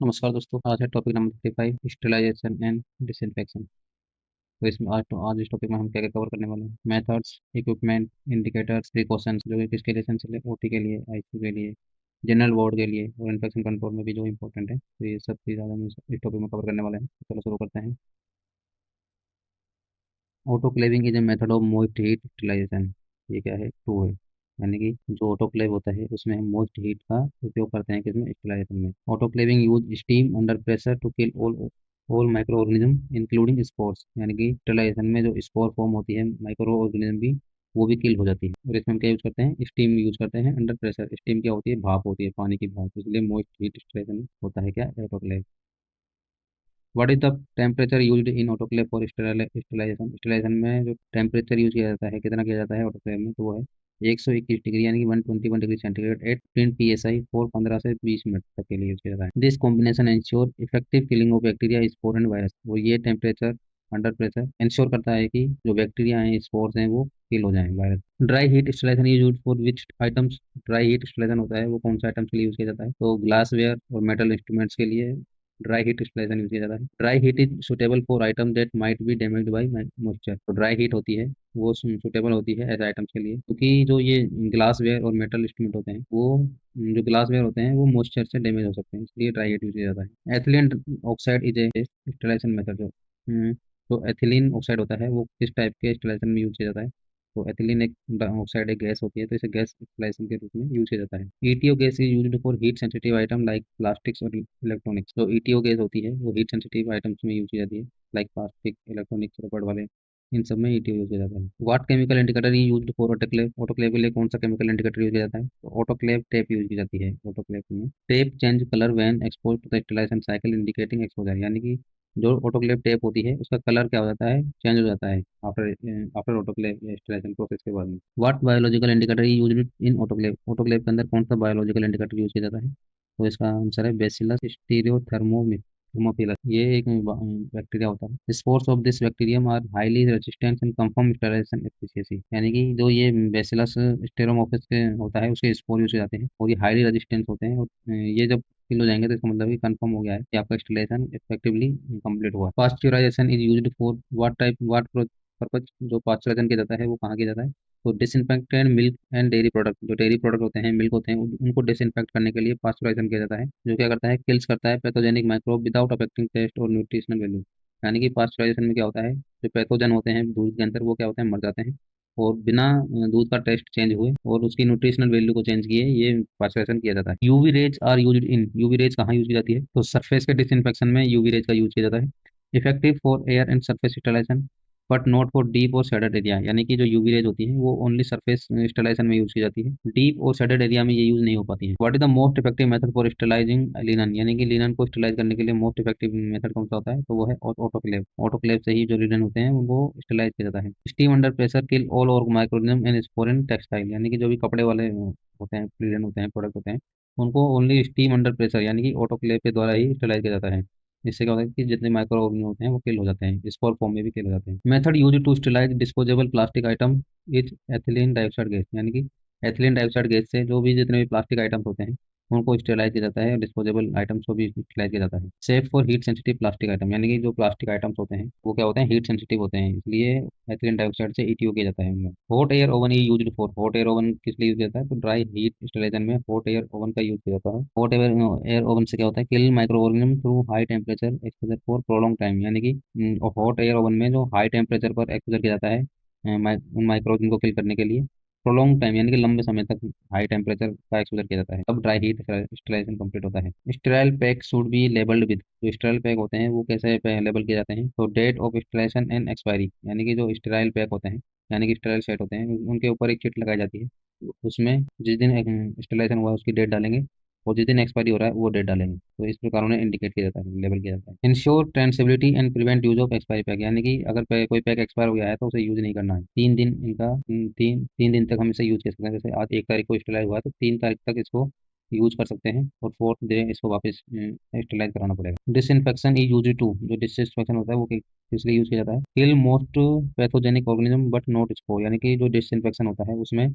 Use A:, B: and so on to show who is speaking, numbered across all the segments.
A: नमस्कार दोस्तों। आज है topic number 35, sterilisation and disinfection. तो इसमें आज इस टॉपिक में हम क्या क्या कवर करने वाले हैं। मेथड्स, इक्विपमेंट, इंडिकेटर्स, प्रिकॉशंस जो कि किसके लिए एसेंशियल है, ओटी के लिए, आईसीयू के लिए, जनरल वार्ड के लिए और इन्फेक्शन कंट्रोल में भी जो इंपॉर्टेंट है। तो ये सब चीज़ आज हम इस टॉपिक में कवर करने वाले हैं। तो चलो शुरू करते हैं। Autoclaving is a method of moist heat sterilisation. ये क्या है? टू है। यानी कि जो ऑटोक्लेव होता है उसमें हम मोइस्ट हीट का उपयोग करते हैं किसमें? स्टेलाइजेशन में। Autoclaving use steam under pressure to kill all microorganism including spores. यानी कि स्टेलाइजेशन में जो स्पोर फॉर्म होती है माइक्रो ऑर्गेनिज्म भी, वो भी किल हो जाती है। और इसमें हम क्या यूज करते हैं? स्टीम यूज करते हैं अंडर प्रेशर। स्टीम क्या होती है? भाप होती है, पानी की भाप, इसलिए मोइस्ट हीट स्टेलाइजेशन होता है क्या? Autoclave. What is the temperature used in autoclave for sterilisation? Sterilisation में जो टेम्परेचर यूज किया जाता है, कितना किया जाता है ऑटोक्लेव में, तो वो है 121 डिग्री, यानी कि 121 degree centigrade at 10 psi for 15 से 20 मिनट तक के लिए यूज किया जाता है। This combination ensure effective killing of bacteria, spore and virus. और ये टेम्परेचर अंडर प्रेशर इंश्योर करता है कि जो बैक्टीरिया हैं, स्पोर्स हैं, वो किल हो जाएं, virus. Dry heat installation is used for which items? Dry heat installation होता है वो कौन सा आइटम्स के लिए यूज किया जाता है? तो ग्लास वेयर और मेटल इंस्ट्रूमेंट्स के लिए ड्राई हीट इंस्टॉलेशन यूज किया जाता है। Dry heat is suitable for item that might be damaged bye moisture. तो ड्राई हीट होती है वो सुटेबल होती है ऐसे आइटम्स के लिए, क्योंकि जो ये ग्लास वेयर और मेटल इंस्ट्रूमेंट होते हैं वो, जो ग्लास वेयर होते हैं वो मॉइस्चर से डैमेज हो सकते हैं, इसलिए ड्राई हीट यूज किया जाता है। Ethylene oxide is a installation method. जो तो एथिलीन ऑक्साइड होता है वो किस टाइप के इंस्टॉलेशन में यूज किया जाता है? तो एथिलीन एक ऑक्साइड एक गैस होती है, तो इसे गैस इंस्टॉलेशन के रूप में यूज किया जाता है। ETO gas is used for heat sensitive item like plastics और इलेक्ट्रॉनिक्स। तो ईटीओ गैस होती है वो हीट सेंसिटिव आइटम्स में यूज की जाती है, लाइक प्लास्टिक, इलेक्ट्रॉनिक्स, रबड़ वाले, इन सब में ईटीओ यूज किया जाता है। What chemical indicator E used for autoclave? Autoclave के लिए कौन सा केमिकल इंडिकेटर यूज किया जाता है? तो ऑटोक्लेव टेप यूज की जाती है। ऑटोक्लेव में tape change colour when expose to the sterilisation cycle indicating exposure. यानी कि जो ऑटोक्लेव टेप होती है उसका कलर क्या हो जाता है? चेंज हो जाता है after after autoclave installation process के बाद में। What biological indicator used in autoclave? Autoclave के अंदर कौन सा बायोलॉजिकल इंडिकेटर यूज किया जाता है? तो इसका आंसर है बेसिलस स्टीरियोथर्मोफिलस। ये एक बैक्टीरिया होता है। Spores of this bacterium are highly resistant and confirm sterilisation efficiency. यानी कि जो ये बेसिलस स्टेरोमोफिस के होता है उसके स्पोर यूज हो जाते हैं और ये हाईली रेजिस्टेंट होते हैं, और ये जब किल हो जाएंगे तो इसका मतलब कि कंफर्म हो गया है कि आपका इंस्टॉलेशन इफेक्टिवली कंप्लीट हुआ। Pasteurisation is used for what type what purpose? जो पास्चुराइजेशन किया जाता है वो कहाँ किया जाता है? तो disinfected milk and dairy product. जो डेयरी प्रोडक्ट होते हैं, मिल्क होते हैं, उनको डिसइंफेक्ट करने के लिए पास्चुराइजेशन किया जाता है, जो क्या करता है? किल्स करता है pathogenic microbe without affecting taste और न्यूट्रिशनल वैल्यू। यानी कि पास्चुराइजेशन में क्या होता है? जो पैथोजन होते हैं दूध के अंदर वो क्या होते हैं? मर जाते हैं, और बिना दूध का टेस्ट चेंज हुए और उसकी न्यूट्रिशनल वैल्यू को चेंज किए ये पास्चुराइजेशन किया जाता है। UV rays are used in. UV rays कहाँ यूज की जाती है? तो सरफेस के डिसइंफेक्शन में यूवी रेज का यूज किया जाता है। Effective for air and surface sterilisation but not for deep और शेडेड एरिया। यानी कि जो यूवी रेज होती है वो ओनली सरफेस स्टेलाइजेशन में यूज की जाती है, डीप और शेडेड एरिया में ये यूज नहीं हो पाती है। What is the most effective method for sterilising linen? यानी कि लिनन को स्टेलाइज करने के लिए मोस्ट इफेक्टिव मेथड कौन सा होता है? तो वो है ऑटोक्लेव। ऑटोक्लेव से ही जो लिनन होते हैं उनको स्टेलाइज किया जाता है। Steam under pressure kill all और microorganism and spore in textile. यानी कि जो भी कपड़े वाले होते हैं, लिनन होते हैं, प्रोडक्ट होते हैं, उनको ओनली स्टीम अंडर प्रेशर यानी कि ऑटोक्लेव के द्वारा ही स्टेलाइज किया जाता है। इससे क्या होता है कि जितने माइक्रो ऑर्गेनिज्म होते हैं वो किल हो जाते हैं, स्पोर फॉर्म में भी किल हो जाते हैं। Method use to sterilise disposable plastic item is ethylene dioxide gas. यानी कि एथिलीन डाइऑक्साइड गैस से जो भी जितने भी प्लास्टिक आइटम्स होते हैं उनको स्टेलाइज किया जाता है, डिस्पोजेबल आइटम्स को भी स्टेलाइज किया जाता है। Safe for heat sensitive plastic item. यानी कि जो प्लास्टिक आइटम्स होते हैं वो क्या होते हैं? हीट सेंसिटिव होते हैं, इसलिए एथिलीन डाइऑक्साइड से ईटीओ किया जाता है उनमें। Hot air oven E used for. Hot air oven किस लिए यूज होता है? तो ड्राई हीट इंस्टॉलेशन में हॉट एयर ओवन का यूज किया जाता है। हॉट एयर ओवन से क्या होता है? Kill microorganism through high temperature exposure for prolong time. यानी कि हॉट एयर ओवन में जो हाई टेम्परेचर पर एक्सपोजर किया जाता है उन माइक्रो ऑर्गेनिज्म को किल करने के लिए, प्रोलॉन्ग टाइम यानी कि लंबे समय तक हाई टेम्परेचर का एक्सपोजर किया जाता है, तब ड्राई हीट स्टेलाइजेशन कंप्लीट होता है। Sterile pack should be labelled with. जो स्टेराइल पैक होते हैं वो कैसे लेबल किए जाते हैं? तो date of sterilisation and expiry. यानी कि जो स्टेराइल पैक होते हैं, यानी कि स्टेराइल सेट होते हैं, उनके ऊपर एक चिट लगाई जाती है, उसमें जिस दिन स्टेलाइजेशन हुआ है उसकी डेट डालेंगे, और जिस दिन एक्सपायरी हो रहा है वो डेट डालेंगे, तो इस प्रकार उन्हें इंडिकेट किया जाता है, लेबल किया जाता है। Ensure traceability and prevent use of expiry pack. यानी कि अगर कोई पैक एक्सपायर हो गया है तो उसे यूज नहीं करना है। 3 दिन इनका, तीन दिन तक हम इसे यूज कर सकते हैं। जैसे आज 1 तारीख को स्टेलाइज हुआ है तो 3 तारीख तक इसको यूज कर सकते हैं, और फोर्थ डे इसको वापस स्टेलाइज कराना पड़ेगा। Disinfection is use to. जो डिसइंफेक्शन होता है वो इसलिए यूज किया जाता है, kill most pathogenic organism but not spore. यानी कि जो डिसइंफेक्शन होता है उसमें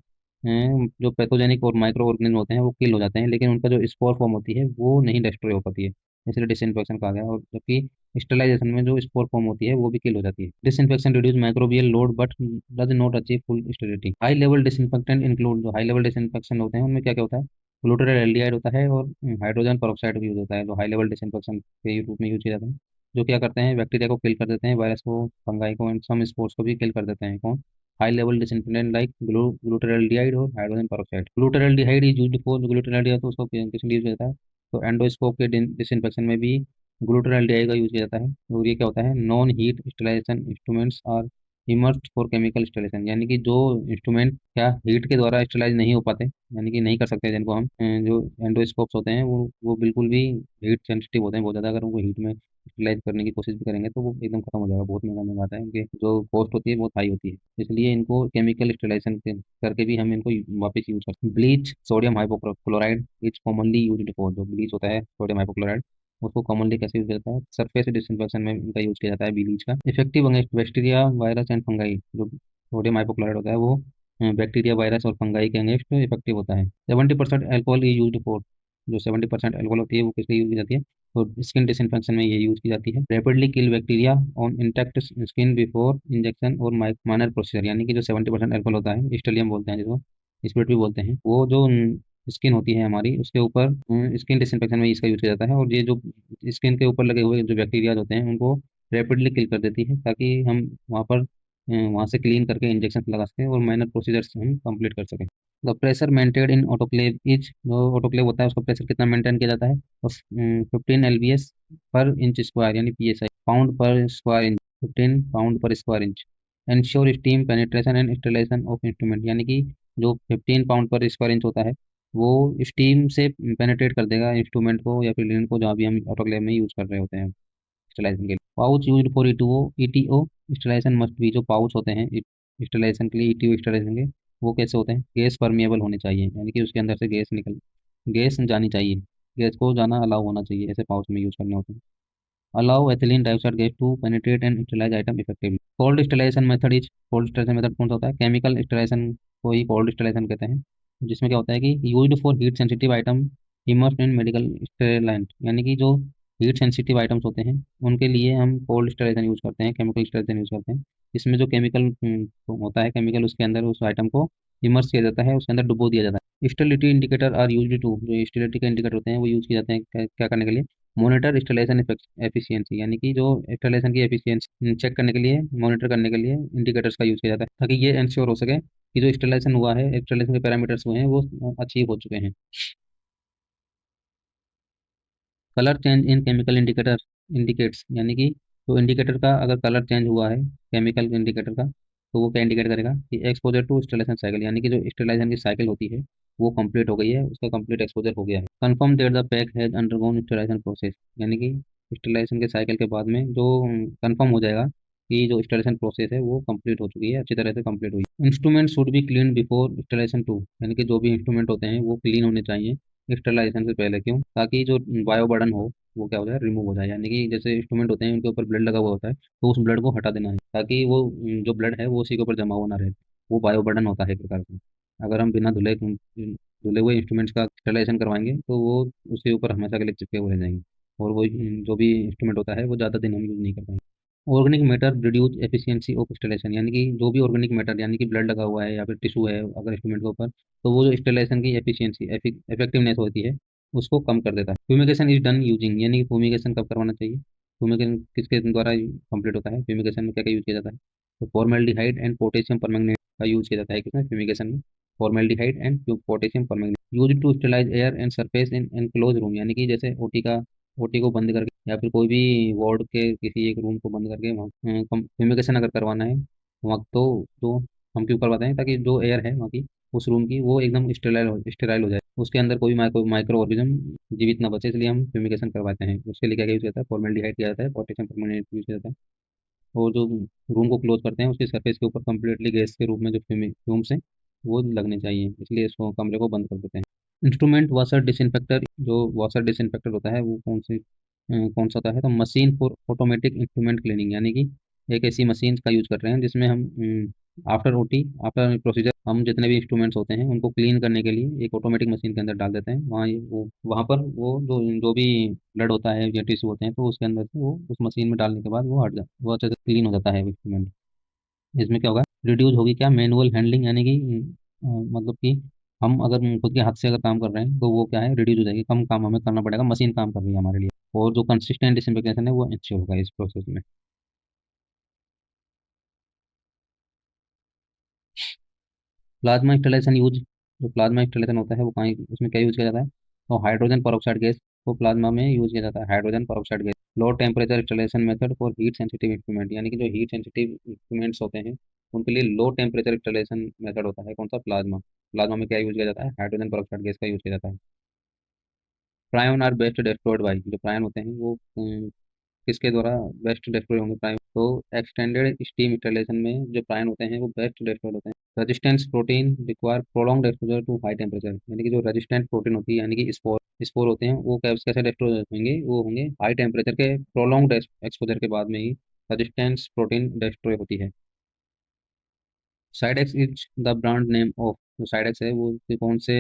A: जो पैथोजेनिक और माइक्रो ऑर्गेनिज्म होते हैं वो किल हो जाते हैं, लेकिन उनका जो स्पोर फॉर्म होती है वो नहीं डिस्ट्रॉय हो पाती है। इसलिए डिसइंफेक्शन कहा गया। और जबकि स्टेलाइजेशन में जो स्पोर फॉर्म होती है वो भी किल हो जाती है। Disinfection reduce microbial load but does not achieve full sterility. High level disinfectant include, जो हाई लेवल डिसइंफेक्शन होते हैं उनमें क्या क्या होता है, ग्लूटाराइड एल्डिहाइड होता है और हाइड्रोजन पेरोक्साइड भी यूज होता है, जो हाई लेवल डिसइंफेक्शन के रूप में यूज किया जाता है। जो क्या करते हैं, बैक्टीरिया को किल कर देते हैं, वायरस को, फंगाई को एंड सम स्पोर्स को भी किल कर देते हैं। कौन? High level disinfectant like glutaraldehyde और hydrogen peroxide. Glutaraldehyde is used for, glutaraldehyde तो उसको किस लिए यूज होता है, तो एंडोस्कोप के डिसइंफेक्शन में भी ग्लूटाराइड का यूज किया जाता है। और ये क्या होता है, non heat sterilisation instruments are immersed for chemical sterilisation, यानी कि जो इंस्ट्रूमेंट क्या हीट के द्वारा स्टेलाइज नहीं हो पाते, यानी कि नहीं कर सकते, जिनको हम जो एंडोस्कोप्स होते हैं वो बिल्कुल भी हीट सेंसिटिव होते हैं बहुत ज़्यादा। अगर उनको हीट में स्टेलाइज करने की कोशिश भी करेंगे तो वो एकदम खत्म हो जाएगा, बहुत महंगा महंगा आता है, उनके जो कॉस्ट होती है बहुत हाई होती है। इसलिए इनको केमिकल स्टेलाइजेशन करके भी हम इनको वापस यूज करते हैं। Bleach sodium hypochloride is commonly used for, जो ब्लीच होता है सोडियम हाइपोक्लोराइड, उसको कॉमनली कैसे यूज किया जाता है, सरफेस डिसइंफेक्शन में इनका यूज किया जाता है ब्लीच का। Effective against bacteria virus and fungi, जो सोडियम हाइपोक्लोराइड होता है वो बैक्टीरिया वायरस और फंगाई के अगेंस्ट इफेक्टिव होता है। 70% एल्कोहल इज यूज्ड फॉर, जो 70% एल्कोहल होती है वो किसके यूज की जाती है, और स्किन डिसइंफेक्शन में ये यूज की जाती है। Rapidly kill bacteria on intact skin before injection और माइनर प्रोसीजर, यानी कि जो 70% एल्कोहल होता है, स्टेलियम बोलते हैं जिसको, स्पिरिट भी बोलते हैं, वो जो स्किन होती है हमारी उसके ऊपर स्किन डिसइंफेक्शन में इसका यूज किया जाता है। और ये जो स्किन के ऊपर लगे हुए जो बैक्टीरिया होते हैं उनको रैपिडली किल कर देती है, ताकि हम वहाँ पर वहाँ से क्लीन करके इंजेक्शन लगा सकें और माइनर प्रोसीजर्स हम कंप्लीट कर सकें। The pressure maintain in autoclave is, जो ऑटोक्लेव होता है उसका प्रेशर कितना मेंटेन किया जाता है, तो 15 LBS पर इंच स्क्वायर, यानी PSI, पाउंड पर स्क्वायर इंच, 15 पाउंड पर square inch. Ensure steam penetration and sterilisation of instrument, यानी कि जो 15 पाउंड पर स्क्वायर इंच होता है वो स्टीम से पेनिट्रेट कर देगा इंस्ट्रूमेंट को या फिर लिनन को, जहाँ भी हम ऑटोक्लेव में यूज कर रहे होते हैं स्टेलाइजेशन के लिए। Pouch use for ETO sterilisation must भी, जो पाउच होते हैं स्टेलाइजेशन के लिए, ETO स्टेलाइजेशन के, वो कैसे होते हैं, गैस परमिएबल होने चाहिए, यानी कि उसके अंदर से गैस जानी चाहिए, गैस को जाना अलाउ होना चाहिए, ऐसे पाउच में यूज करने होते हैं। Allow ethylene dioxide gas to penetrate and sterilise item effectively. Cold sterilisation method is, cold sterilisation method कौन सा होता है, केमिकल स्टेलाइजेशन को ही कोल्ड स्टेलाइजेशन कहते हैं, जिसमें क्या होता है कि used for heat sensitive item immersed in medical sterilant, यानी कि जो हीट सेंसिटिव आइटम्स होते हैं उनके लिए हम कोल्ड स्टेलाइजेशन यूज करते हैं, केमिकल स्टेलाइजेशन यूज करते हैं। इसमें जो केमिकल होता है, केमिकल उसके अंदर उस आइटम को इमर्स किया जाता है, उसके अंदर डुबो दिया जाता है। Sterility indicator are used to, जो स्टेरिलिटी के इंडिकेटर होते हैं वो यूज किए जाते हैं क्या करने के लिए, मॉनिटर इंस्टॉलेशन एफिशिएंसी, यानी कि जो इंस्टॉलेशन की एफिशिएंसी चेक करने के लिए, मॉनिटर करने के लिए इंडिकेटर्स का यूज किया जाता है, ताकि ये इंश्योर हो सके कि जो इंस्टॉलेशन हुआ है, इंस्टॉलेशन के पैरामीटर्स हुए हैं वो अचीव हो चुके हैं। Colour change in chemical indicator indicates, यानी कि तो इंडिकेटर का अगर कलर चेंज हुआ है केमिकल इंडिकेटर का, तो वो क्या इंडिकेट करेगा कि एक्सपोजर टू स्टेलाइजेशन साइकिल, यानी कि जो स्टेलाइजेशन की साइकिल होती है वो कंप्लीट हो गई है, उसका कंप्लीट एक्सपोजर हो गया है। Confirm that the pack has undergone sterilisation process, यानी कि स्टेलाइजेशन के साइकिल के बाद में जो कंफर्म हो जाएगा कि जो इंस्टॉलेशन प्रोसेस है वो कंप्लीट हो चुकी है, अच्छी तरह से कंप्लीट हुई। Instrument should be clean before installation to, यानी कि जो भी इंस्ट्रूमेंट होते हैं वो क्लीन होने चाहिए स्टरलाइजेशन से पहले। क्यों? ताकि जो बायो बर्डन हो वो क्या हो जाए, रिमूव हो जाए, यानी कि जैसे इंस्ट्रूमेंट होते हैं उनके ऊपर ब्लड लगा हुआ होता है तो उस ब्लड को हटा देना है, ताकि वो जो ब्लड है वो उसी के ऊपर जमा हुआ ना रहे। वो बायो बर्डन होता है एक प्रकार से। अगर हम बिना धुले धुले हुए इंस्ट्रूमेंट्स का स्टरलाइजेशन करवाएंगे तो वो उसके ऊपर हमेशा के लिए चिपके हुए रह जाएंगे, और वो जो भी इंस्ट्रूमेंट होता है वो ज़्यादा दिन हम यूज़ नहीं कर पाएंगे। Organic matter reduce efficiency of sterilisation, यानी कि जो भी ऑर्गेनिक मैटर, यानी कि ब्लड लगा हुआ है या फिर टिश्यू है अगर इंस्ट्रूमेंट के ऊपर, तो वो जो स्टेलाइजेशन की एफिशिएंसी इफेक्टिवनेस होती है उसको कम कर देता है। फ्यूमिगेशन इज डन यूजिंग, यानी कि फ्यूमिगेशन कब करवाना चाहिए, फ्यूमिगेशन किसके द्वारा कंप्लीट होता है, फ्यूमिगेशन में क्या क्या यूज किया जाता है, तो फॉर्मेल्डिहाइड एंड पोटेशियम परमैंगनेट का यूज किया जाता है किसमें, फ्यूमिगेशन में, formaldehyde and potassium permanganate use to sterilise air and surface in enclose room, यानी कि जैसे ओटी को बंद करके या फिर कोई भी वार्ड के किसी एक रूम को बंद करके वहाँ फ्यूमिगेशन अगर करवाना है वहाँ, तो हम क्यों करवाते हैं, ताकि जो एयर है वहाँ की उस रूम की वो एकदम स्टेराइल हो जाए, उसके अंदर कोई माइक्रो ऑर्गेनिज्म जीवित ना बचे, इसलिए हम फ्यूमिगेशन करवाते हैं। उसके लिए क्या यूज किया जाता है, फॉर्मेल्डिहाइड किया जाता है, पोटेशियम परमैंगनेट यूज किया जाता है। और जो रूम को क्लोज करते हैं उसकी सरफेस के ऊपर कम्प्लीटली गैस के रूप में जो फ्यूम्स हैं वो लगने चाहिए, इसलिए इसको कमरे को बंद कर देते हैं। इंस्ट्रूमेंट वाशर डिसइंफेक्टर, जो वाशर डिसइंफेक्टर होता है वो कौन सा होता है, तो machine for automatic instrument cleaning, यानी कि एक ऐसी मशीन का यूज कर रहे हैं जिसमें हम आफ्टर ओटी, आफ्टर प्रोसीजर, हम जितने भी इंस्ट्रूमेंट्स होते हैं उनको क्लीन करने के लिए एक ऑटोमेटिक मशीन के अंदर डाल देते हैं। वो वहाँ पर वो जो जो भी ब्लड होता है या टिश्यू होते हैं तो उसके अंदर से वो उस मशीन में डालने के बाद वो हट जाता, वो अच्छे से क्लीन हो जाता है इंस्ट्रूमेंट। इसमें क्या होगा, रिड्यूस होगी क्या, मैनुअल हैंडलिंग, यानी कि मतलब कि हम अगर खुद के हाथ से अगर काम कर रहे हैं तो वो क्या है, रिड्यूस हो जाएगी, कम काम हमें करना पड़ेगा, मशीन काम कर रही है हमारे लिए। और जो कंसिस्टेंट डिसइंफेक्शन है वो अच्छे होगा इस प्रोसेस में। प्लाज्मा इंस्टॉलेशन यूज, जो प्लाज्मा इंस्टॉलेशन होता है वो कहाँ, उसमें क्या यूज किया जाता है, तो हाइड्रोजन परऑक्साइड गैस को प्लाज्मा में यूज किया जाता है, hydrogen peroxide gas. Low temperature installation method for heat sensitive instrument, यानी कि जो हीट सेंसिटिव इंस्ट्रूमेंट्स होते हैं उनके लिए लो टेम्परेचर इंस्टॉलेशन मेथड होता है कौन सा, प्लाज्मा। प्लाज्मा में क्या यूज किया जाता है, हाइड्रोजन परऑक्साइड गैस का यूज किया जाता है। प्रायन आर बेस्ट डिस्ट्रॉयड बाई, जो प्रायन होते हैं वो किसके द्वारा बेस्ट डिस्ट्रॉय होंगे प्रायन, तो एक्सटेंडेड स्टीम इंस्टॉलेशन में जो प्रायन होते हैं वो बेस्ट डिस्ट्रॉयड होते हैं। Resistance protein require prolong exposure to high temperature, यानी कि जो रेजिस्टेंट प्रोटीन होती है यानी कि स्पोर स्पोर होते हैं वो कैसे डिस्ट्रॉय होंगे, वो होंगे हाई टेम्परेचर के प्रोलॉन्ग एक्सपोजर के बाद में ही रेजिस्टेंस प्रोटीन डिस्ट्रॉय होती है। Cidex is the brand name of, जो साइडेक्स है वो कौन से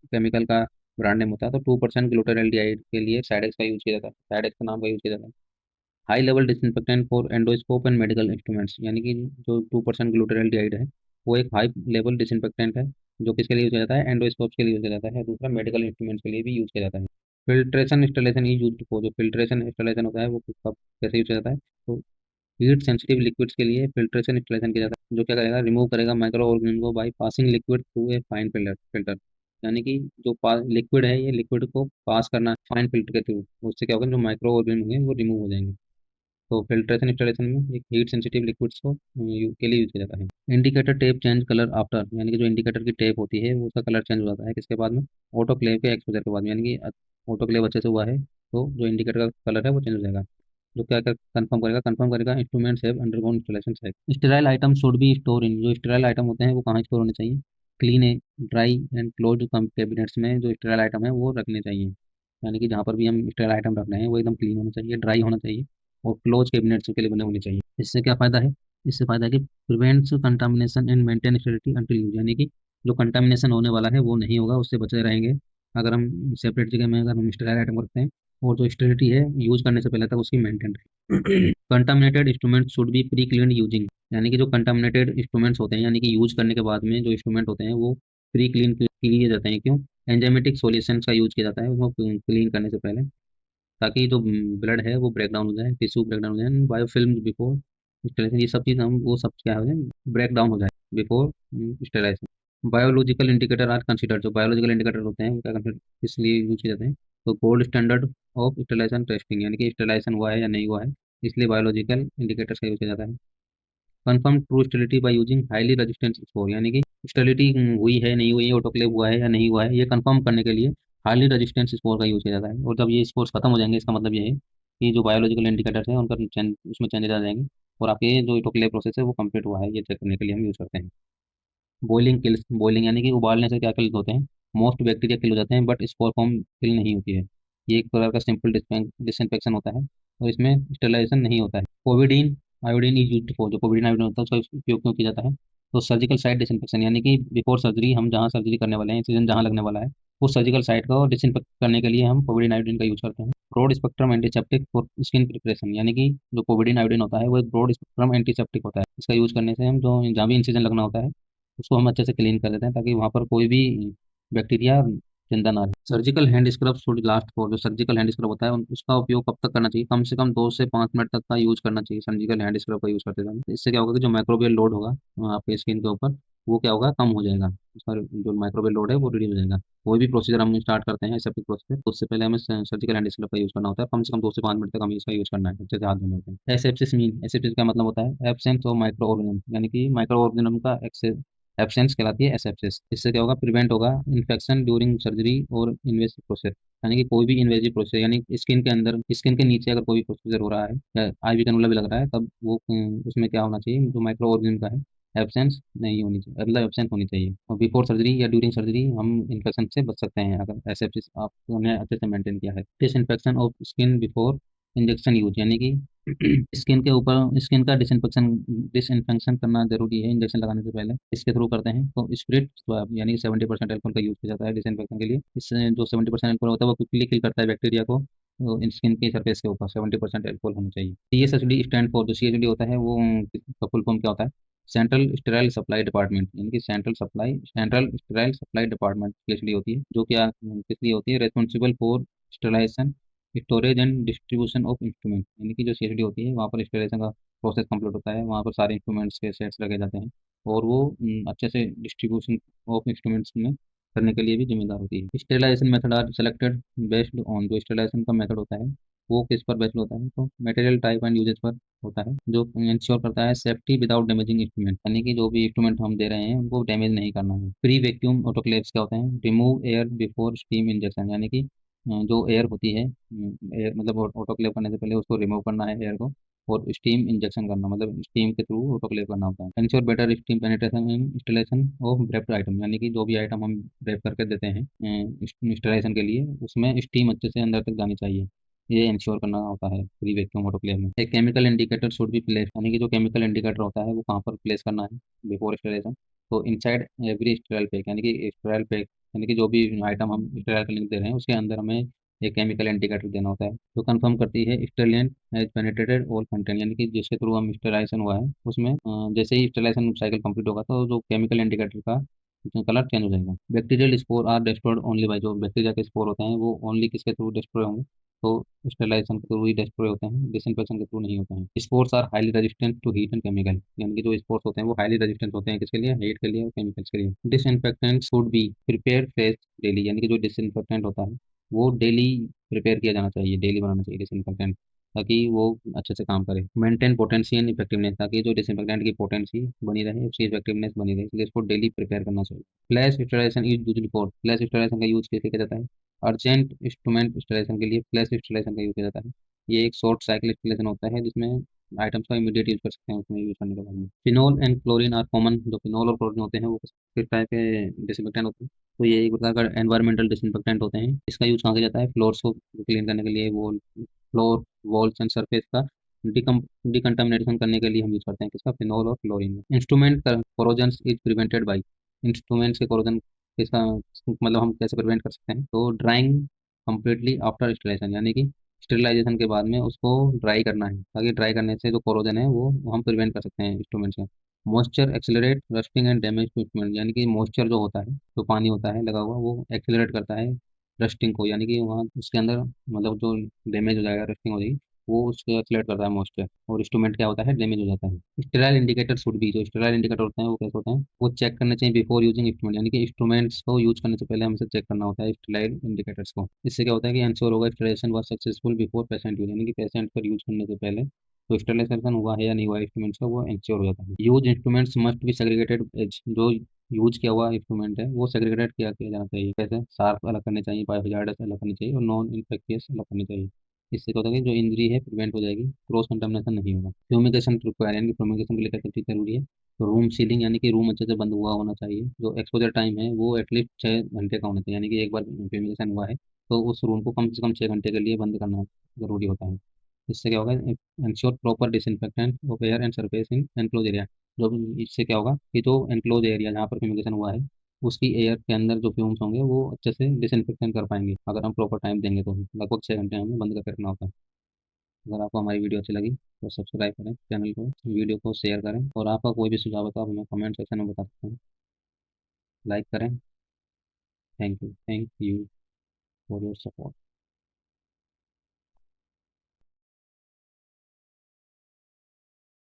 A: केमिकल का ब्रांड नेम होता है, तो 2% ग्लूटाराल्डिहाइड के लिए साइडेक्स का यूज किया जाता है, साइडेक्स का नाम का यूज किया जाता है। High level disinfectant for endoscope and medical instruments, यानी कि जो 2% ग्लूटाराल्डिहाइड है वो एक हाई लेवल डिसइंफेक्टेंट है, जो किसके लिए यूज किया जाता है, एंडोस्कोप के लिए यूज किया जाता है, दूसरा मेडिकल इंस्ट्रूमेंट्स के लिए भी यूज किया जाता है। फिल्ट्रेशन इंस्टॉलेशन ही यूज को, जो फिल्ट्रेशन इंस्टॉलेशन होता है वो कब कैसे यूज किया जाता है, तो हीट सेंसिटिव लिक्विड्स के लिए फिल्ट्रेशन इंस्टॉलेशन किया जाता है, जो क्या करेगा, रिमूव करेगा माइक्रो ऑर्गेनिज्म को by passing liquid through a fine filter, यानी कि जो लिक्विड है ये लिक्विड को पास करना फाइन फिल्टर के थ्रू, उससे क्या होगा, जो माइक्रो ऑर्गेनिज्म होंगे वो रिमूव हो जाएंगे। तो फिल्ट्रेशन इंस्टॉलेशन में एक हीट सेंसिटिव लिक्विड्स को के लिए यूज किया जाता है। Indicator tape change colour after, यानी कि जो इंडिकेटर की टेप होती है वो उसका कलर चेंज हो जाता है किसके बाद में, ऑटोक्लेव के एक्सपोजर के बाद में, यानी कि ऑटोक्लेव अच्छे से हुआ है तो जो इंडिकेटर का कलर है वो चेंज हो जाएगा। जो क्या क्या कंफर्म करेगा, कंफर्म करेगा इंस्ट्रूमेंट्स हैव अंडरगोन इंस्टॉलेशन है। Sterile item should be store in, जो स्टेराइल आइटम होते हैं वो कहाँ स्टोर होने चाहिए, क्लीन है, ड्राई एंड क्लोज कैबिनेट्स में जो स्टेराइल आइटम है वो रखने चाहिए, यानी कि जहाँ पर भी हम स्टेराइल आइटम रख रहे हैं वो एकदम क्लीन होना चाहिए, ड्राई होना चाहिए और क्लोज कैबिनेट्स के लिए बने होने चाहिए। इससे क्या फायदा है, इससे फायदा है कि prevents contamination and maintain sterility until use, यानी कि जो कंटामिनेशन होने वाला है वो नहीं होगा, उससे बचे रहेंगे अगर हम सेपरेट जगह में अगर हम स्टेराइल आइटम रखते हैं, और जो स्टेरिटी है यूज करने से पहले तक उसकी मेंटेन रहे। Contaminated instrument should B pre clean using, यानी कि जो कंटामिनेटेड इंस्ट्रूमेंट्स होते हैं यानी कि यूज करने के बाद में जो इंस्ट्रूमेंट होते हैं वो प्री क्लीन किए जाते हैं, क्यों, एंजाइमेटिक सॉल्यूशंस का यूज किया जाता है वो क्लीन करने से पहले, ताकि जो ब्लड है वो ब्रेक डाउन हो जाए, टिश्यू ब्रेक डाउन हो जाए, बायोफिल्म बिफोर स्टेलाइजेशन, ये सब चीज़ हम वो सब क्या हो जाए, ब्रेक डाउन हो जाए before sterilisation. Biological indicator are consider, जो बायोलॉजिकल इंडिकेटर होते हैं वो क्या कंसिडर इसलिए यूज किए जाते हैं, तो gold standard of sterilisation testing, यानी कि स्टेलाइजेशन हुआ है या नहीं हुआ है, इसलिए बायोलॉजिकल इंडिकेटर्स का यूज किया जाता है। Confirm true sterility by using highly resistance score, यानी कि स्टेरिलिटी हुई है नहीं हुई है, ऑटोक्लेव हुआ है या नहीं हुआ है, ये कंफर्म करने के लिए हाईली रेजिस्टेंस स्कोर का यूज किया जाता है। और जब ये स्कोर्स खत्म हो जाएंगे इसका मतलब ये है कि जो बायोलॉजिकल इंडिकेटर्स हैं उनका उसमें चेंजेस आ जाएंगे और आपके जो ऑटोक्लेव प्रोसेस है वो कंप्लीट हुआ है, ये चेक करने के लिए हम यूज करते हैं। बॉइलिंग किल्स, बॉइलिंग यानी कि उबालने से क्या किल्स होते हैं, मोस्ट बैक्टीरिया किल हो जाते हैं बट स्पोर फॉर्म किल नहीं होती है। ये एक प्रकार का सिंपल डिसइंफेक्शन होता है और इसमें स्टेरिलाइजेशन नहीं होता है। कोविडीन आयोडीन इज यूज्ड फॉर, जो कोविडीन आयोडीन होता है उसका उपयोग क्यों किया जाता है, तो सर्जिकल साइट डिसइंफेक्शन, यानी कि बिफोर सर्जरी हम जहाँ सर्जरी करने वाले हैं, इंसिजन जहाँ लगने वाला है उस सर्जिकल साइट को डिसइंफेक्ट करने के लिए हम कोविडीन आयोडीन का यूज करते हैं। Broad spectrum antiseptic for skin preparation, यानी कि जो कोविडीन आयोडीन होता है वो एक ब्रॉड स्पेक्ट्रम एंटीसेप्टिक होता है, इसका यूज करने से हम जो जहाँ भी इंसिजन लगना होता है उसको हम अच्छे से क्लीन कर देते हैं ताकि वहाँ पर कोई भी बैक्टीरिया जिंदा ना रहे। Surgical hand scrub should last for, जो सर्जिकल हैंड स्क्रब होता है उसका उपयोग कब तक करना चाहिए, कम से कम 2 से 5 मिनट तक का यूज करना चाहिए सर्जिकल हैंड स्क्रब का यूज करते समय। इससे क्या होगा कि जो माइक्रोबियल लोड होगा आपके स्किन के ऊपर वो क्या होगा, कम हो जाएगा, उसका जो माइक्रोबियल लोड है वो रिड्यूस हो जाएगा। कोई भी प्रोसीजर हम स्टार्ट करते हैं एसेप्टिक प्रोसीजर तो उससे पहले हमें सर्जिकल हैंड स्क्रब का यूज करना होता है, कम से कम 2 से 5 मिनट तक हमें इसका यूज करना है, अच्छे से हाथ धोने होते हैं। एसेप्सिस मीन, एसेप्सिस का मतलब होता है एब्सेंस ऑफ माइक्रो ऑर्गेनिज्म, यानी कि माइक्रो ऑर्गेनिज्म का एब्सेंस कहलाती है एसेप्सिस। इससे क्या होगा, प्रिवेंट होगा इन्फेक्शन ड्यूरिंग सर्जरी और इन्वेसिव प्रोसेस, यानी कि कोई भी इन्वेजिव प्रोसेस, यानी स्किन के अंदर स्किन के नीचे अगर कोई प्रोसीजर हो रहा है या आईवी कैनुला भी लग रहा है तब वो उसमें क्या होना चाहिए, जो माइक्रो ऑर्गेनिज्म का है एब्सेंस नहीं होनी चाहिए, मतलब एब्सेंट होनी चाहिए, और बिफोर सर्जरी या ड्यूरिंग सर्जरी हम इन्फेक्शन से बच सकते हैं अगर एसेप्सिस आपने अच्छे से मेंटेन किया है। Disinfection of skin before injection use, यानी कि स्किन के ऊपर स्किन का डिसइंफेक्शन करना जरूरी है इंजेक्शन लगाने से पहले। इसके थ्रू करते हैं तो स्प्रिट स्वैब यानी कि 70% अल्कोहल का यूज किया जाता है डिसइंफेक्शन के लिए। इससे जो 70% अल्कोहल होता है वो क्विकली किल करता है बैक्टीरिया को। तो इन स्किन की सरफेस के ऊपर 70% अल्कोहल होना चाहिए। CSHD स्टैंड फॉर, जो CSHD होता है वो का फुल फॉर्म क्या होता है? सेंट्रल स्टेराइल सप्लाई डिपार्टमेंट, यानी कि central sterile supply department CSHD होती है, जो क्या किस लिए होती है? Responsible for sterilisation, storage and distribution of instrument, यानी कि जो CSD होती है वहाँ पर इंस्टॉलेशन का प्रोसेस कंप्लीट होता है, वहाँ पर सारे इंस्ट्रूमेंट्स के सेट्स रखे जाते हैं, और वो अच्छे से डिस्ट्रीब्यूशन ऑफ इंस्ट्रूमेंट्स में करने के लिए भी जिम्मेदार होती है। Sterilisation method are selected based on, जो स्टेलाइजेशन का मेथड होता है वो किस पर बेस्ड होता है? तो मटेरियल टाइप एंड यूजेज पर होता है, जो इंश्योर करता है सेफ्टी विदाउट डैमेजिंग इंस्ट्रूमेंट, यानी कि जो भी इंस्ट्रूमेंट हम दे रहे हैं उनको डैमेज नहीं करना है। प्री वैक्यूम ऑटोक्लेव्स क्या होते हैं? Remove air before steam injection, यानी कि जो एयर होती है, एयर मतलब ऑटोक्लेव करने से पहले उसको रिमूव करना है एयर को, और स्टीम इंजेक्शन करना मतलब स्टीम के थ्रू ऑटोक्लेव करना होता है। Ensure better steam penetration in installation of wrapped item, यानी कि जो भी आइटम हम ब्रेप करके देते हैं इंस्टॉलेशन के लिए, उसमें स्टीम अच्छे से अंदर तक जानी चाहिए। ये इंश्योर करना होता है प्री वैक्यूम ऑटोक्लेव में। एक chemical indicator should be place, यानी कि जो केमिकल इंडिकेटर होता है वो कहाँ पर प्लेस करना है बिफोर इंस्टॉलेशन? तो इनसाइड एवरी स्टेराइल पैक, यानी कि स्टेराइल पैक, यानी कि जो भी आइटम हम स्टेराइल का लिंक दे रहे हैं उसके अंदर हमें एक केमिकल इंडिकेटर देना होता है, जो कंफर्म करती है स्टेरिलिएंट एज पेनिट्रेटेड ऑल कंटेंट, यानी कि जिसके थ्रू हम स्टेराइजेशन हुआ है उसमें जैसे ही स्टेराइजेशन साइकिल कंप्लीट होगा तो जो केमिकल इंडिकेटर का कलर चेंज हो जाएगा। Bacterial spore are destroyed only by, जो बैक्टीरिया के स्पोर होते हैं वो ओनली किसके थ्रू डिस्ट्रॉय होंगे? तो स्टेरिलाइजेशन के थ्रू ही डिस्ट्रॉय होते हैं, डिसइंफेक्शन के थ्रू नहीं होते हैं। Spores are highly resistant to heat and chemical, यानी कि जो स्पोर्स होते हैं वो हाईली रेजिस्टेंट होते हैं किसके लिए? हीट के लिए और केमिकल्स के लिए। Disinfectant should be prepare fresh daily, यानी कि जो डिसइंफेक्टेंट होता है वो डेली प्रिपेयर किया जाना चाहिए, डेली बनाना चाहिए डिसइंफेक्टेंट, ताकि वो अच्छे से काम करे। मेंटेन पोटेंसी एंड इफेक्टिवनेस, ताकि जो डिसइंफेक्टेंट की पोटेंसी बनी रहे, उसकी इफेक्टिवनेस बनी रहे, इसलिए इसको डेली प्रिपेयर करना चाहिए। Flash sterilisation is used for, flash sterilisation का यूज कैसे किया जाता है? अर्जेंट इंस्ट्रूमेंट इंस्टॉलेशन के लिए फ्लैश इंस्टॉलेशन का यूज किया जाता है। ये एक शॉर्ट साइकिल इंस्टॉलेशन होता है जिसमें आइटम्स का इमीडिएट यूज कर सकते हैं उसमें यूज करने के बाद में। Phenol and chlorine are common, जो फिनोल और क्लोरीन होते हैं वो किस टाइप के डिसइंफेक्टेंट होते हैं? तो ये एक प्रकार का एनवायरमेंटल डिसइंफेक्टेंट होते हैं। इसका यूज कहाँ किया जाता है? फ्लोर्स को क्लीन करने के लिए, wall floor walls and surface का डिकंटामिनेशन करने के लिए हम यूज करते हैं किसका? फिनोल और chlorine. Instrument corrosion is prevented by, instruments के कोरोजन इसका मतलब हम कैसे प्रिवेंट कर सकते हैं? तो ड्राइंग कम्प्लीटली आफ्टर स्टेरिलाइजेशन, यानी कि स्टेरिलाइजेशन के बाद में उसको ड्राई करना है, ताकि ड्राई करने से जो कोरोजन है वो हम प्रिवेंट कर सकते हैं इंस्ट्रूमेंट से। Moisture accelerate rusting and damage to instrument, यानी कि मॉइस्चर जो होता है, जो पानी होता है लगा हुआ, वो एक्सेलरेट करता है रस्टिंग को, यानी कि वहाँ उसके अंदर मतलब जो डैमेज हो जाएगा, रस्टिंग हो जाएगी, वो उसको एक्सेलरेट करता है मॉइस्चर, और इंस्ट्रूमेंट क्या होता है? डैमेज हो जाता है। स्टेराइल इंडिकेटर शुड बी, जो स्टेराइल इंडिकेटर होते हैं वो कैसे होते हैं? वो चेक करने चाहिए बिफोर यूजिंग इंस्ट्रूमेंट, यानी कि इंस्ट्रूमेंट्स को यूज करने से पहले हमें चेक करना होता है स्टेराइल इंडिकेटर्स को। इससे क्या होता है कि इंश्योर होगा sterilisation was successful before patient use, यानी कि पेशेंट पर यूज करने से पहले तो स्टेरिलाइजेशन हुआ है या नहीं हुआ इंस्ट्रूमेंट्स का, वो इंश्योर हो जाता है। Use instruments must be segregated as, जो यूज किया हुआ इंस्ट्रूमेंट है वो सेग्रीगेट किया जाना चाहिए। कैसे? शार्प अलग करने चाहिए, बायोहजार्डस अलग करनी चाहिए, और नॉन इन्फेक्टियस अलग करनी चाहिए। इससे क्या होता है कि जो इंजरी है प्रिवेंट हो जाएगी, क्रॉस कंटामिनेशन नहीं होगा। फ्यूमिगेशन रिक्वायर, यानी कि फ्यूमिगेशन के लिए क्या चीज़ जरूरी है? तो रूम सीलिंग, यानी कि रूम अच्छे से बंद हुआ होना चाहिए। जो एक्सपोजर टाइम है वो एटलीस्ट 6 घंटे का होना चाहिए, यानी कि एक बार फ्यूमिगेशन हुआ है तो उस रूम को कम से कम 6 घंटे के लिए बंद करना जरूरी होता है। इससे क्या होगा? Ensure proper disinfectant of air and surface in enclose area, जो इससे क्या होगा कि जो एनक्लोज एरिया जहाँ पर फ्यूमिगेशन हुआ है उसकी एयर के अंदर जो फ्यूम्स होंगे वो अच्छे से डिसइंफेक्शन कर पाएंगे, अगर हम प्रॉपर टाइम देंगे तो लगभग 6 घंटे हमें बंद करके रखना होता है। अगर आपको हमारी वीडियो अच्छी लगी तो सब्सक्राइब करें चैनल को, वीडियो को शेयर करें, और आपका कोई भी सुझाव हो तो आप हमें कमेंट सेक्शन में बता सकते हैं। लाइक करें। Thank you for your support.